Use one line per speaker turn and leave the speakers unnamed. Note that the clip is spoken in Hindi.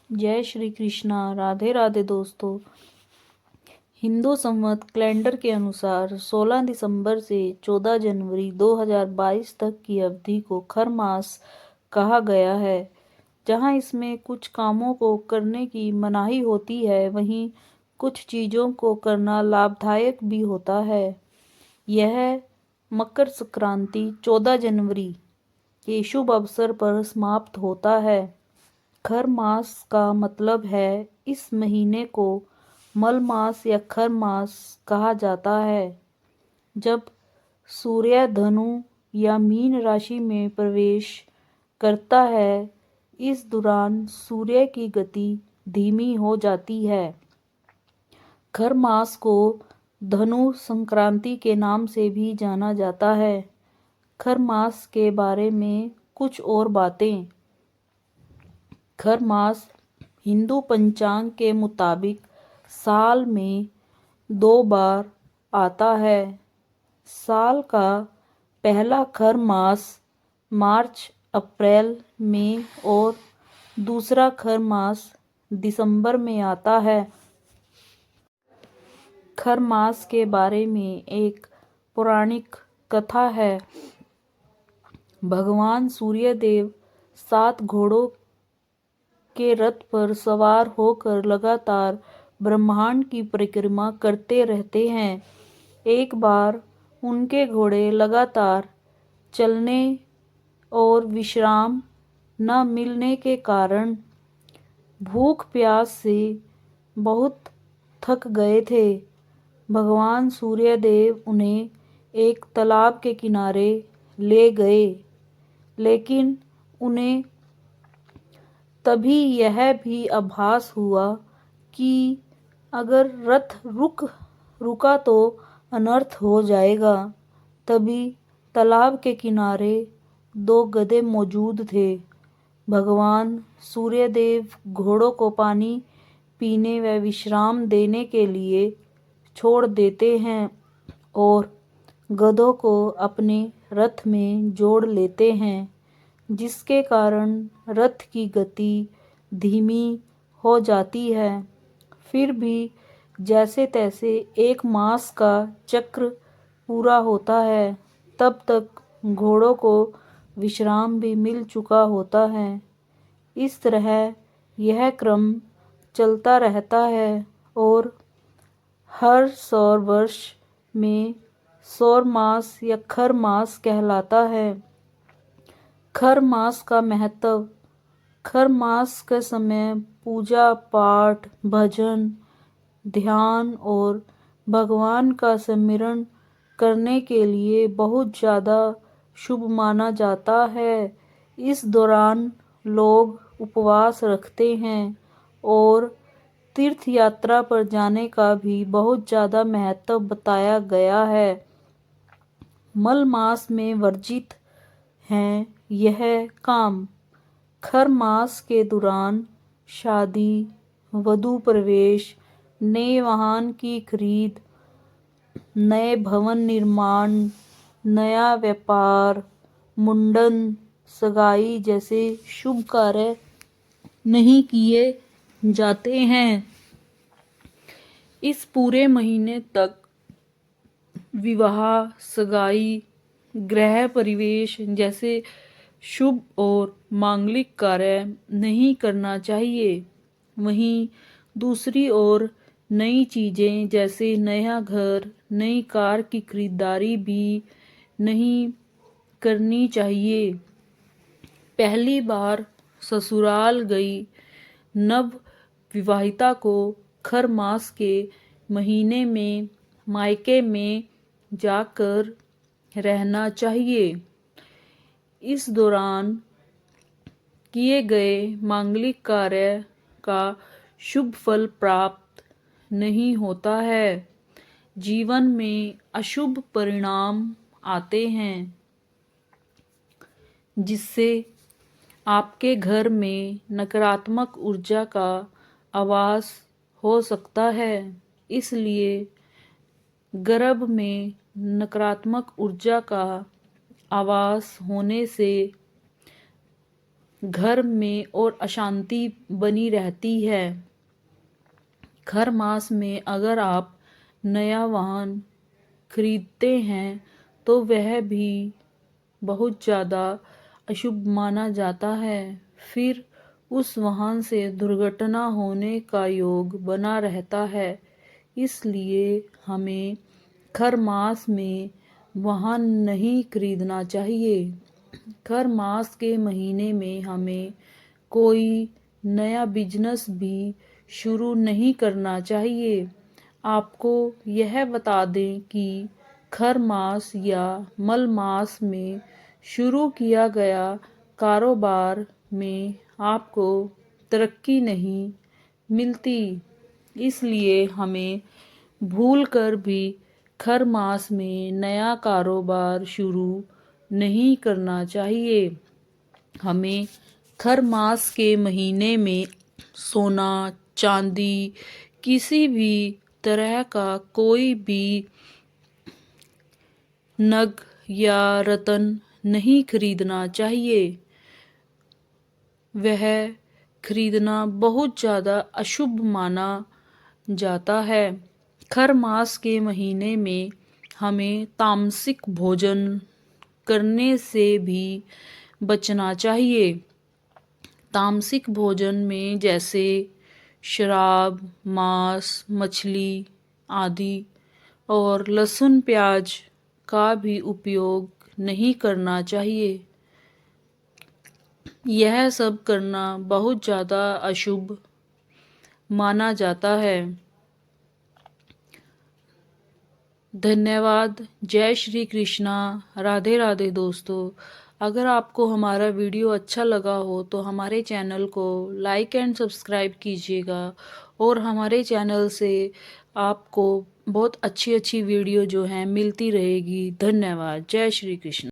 जय श्री कृष्णा। राधे राधे दोस्तों। हिंदू संवत कैलेंडर के अनुसार 16 दिसंबर से 14 जनवरी 2022 तक की अवधि को खर मास कहा गया है। जहां इसमें कुछ कामों को करने की मनाही होती है, वहीं कुछ चीज़ों को करना लाभदायक भी होता है। यह मकर संक्रांति 14 जनवरी के शुभ अवसर पर समाप्त होता है। खर मास का मतलब है इस महीने को मल मास या खर मास कहा जाता है। जब सूर्य धनु या मीन राशि में प्रवेश करता है, इस दौरान सूर्य की गति धीमी हो जाती है। खर मास को धनु संक्रांति के नाम से भी जाना जाता है। खर मास के बारे में कुछ और बातें। खर मास हिंदू पंचांग के मुताबिक साल में 2 बार आता है। साल का पहला खर मास मार्च अप्रैल में और दूसरा खर मास दिसंबर में आता है। खर मास के बारे में एक पौराणिक कथा है। भगवान सूर्यदेव 7 घोड़ों के रथ पर सवार होकर लगातार ब्रह्मांड की परिक्रमा करते रहते हैं। एक बार उनके घोड़े लगातार चलने और विश्राम न मिलने के कारण भूख प्यास से बहुत थक गए थे। भगवान सूर्यदेव उन्हें एक तालाब के किनारे ले गए, लेकिन उन्हें तभी यह भी आभास हुआ कि अगर रथ रुका तो अनर्थ हो जाएगा। तभी तालाब के किनारे 2 गधे मौजूद थे। भगवान सूर्यदेव घोड़ों को पानी पीने व विश्राम देने के लिए छोड़ देते हैं और गधों को अपने रथ में जोड़ लेते हैं, जिसके कारण रथ की गति धीमी हो जाती है। फिर भी जैसे तैसे 1 मास का चक्र पूरा होता है, तब तक घोड़ों को विश्राम भी मिल चुका होता है। इस तरह यह क्रम चलता रहता है और हर सौर वर्ष में सौर मास या खर मास कहलाता है। खर मास का महत्व। खर मास के समय पूजा पाठ, भजन, ध्यान और भगवान का स्मरण करने के लिए बहुत ज़्यादा शुभ माना जाता है। इस दौरान लोग उपवास रखते हैं और तीर्थ यात्रा पर जाने का भी बहुत ज़्यादा महत्व बताया गया है। मल मास में वर्जित हैं यह काम। खर मास के दौरान शादी, वधू प्रवेश, नए वाहन की खरीद, नए भवन निर्माण, नया व्यापार, मुंडन, सगाई जैसे शुभ कार्य नहीं किए जाते हैं। इस पूरे महीने तक विवाह, सगाई, गृह प्रवेश जैसे शुभ और मांगलिक कार्य नहीं करना चाहिए। वहीं दूसरी ओर नई चीज़ें जैसे नया घर, नई कार की खरीदारी भी नहीं करनी चाहिए। पहली बार ससुराल गई नव विवाहिता को खर मास के महीने में मायके में जाकर रहना चाहिए। इस दौरान किए गए मांगलिक कार्य का शुभ फल प्राप्त नहीं होता है। जीवन में अशुभ परिणाम आते हैं, जिससे आपके घर में नकारात्मक ऊर्जा का आवास हो सकता है। इसलिए गर्भ में नकारात्मक ऊर्जा का आवास होने से घर में और अशांति बनी रहती है। खर मास में अगर आप नया वाहन खरीदते हैं तो वह भी बहुत ज़्यादा अशुभ माना जाता है। फिर उस वाहन से दुर्घटना होने का योग बना रहता है। इसलिए हमें खर मास में वाहन नहीं खरीदना चाहिए। खर मास के महीने में हमें कोई नया बिजनेस भी शुरू नहीं करना चाहिए। आपको यह बता दें कि खर मास या मल मास में शुरू किया गया कारोबार में आपको तरक्की नहीं मिलती। इसलिए हमें भूल कर भी खर मास में नया कारोबार शुरू नहीं करना चाहिए। हमें खर मास के महीने में सोना, चांदी, किसी भी तरह का कोई भी नग या रत्न नहीं खरीदना चाहिए। वह खरीदना बहुत ज़्यादा अशुभ माना जाता है। खर मास के महीने में हमें तामसिक भोजन करने से भी बचना चाहिए। तामसिक भोजन में जैसे शराब, मांस, मछली आदि और लहसुन प्याज का भी उपयोग नहीं करना चाहिए। यह सब करना बहुत ज़्यादा अशुभ माना जाता है। धन्यवाद। जय श्री कृष्णा। राधे राधे दोस्तों। अगर आपको हमारा वीडियो अच्छा लगा हो तो हमारे चैनल को लाइक एंड सब्सक्राइब कीजिएगा और हमारे चैनल से आपको बहुत अच्छी अच्छी वीडियो जो हैं मिलती रहेगी। धन्यवाद। जय श्री कृष्ण।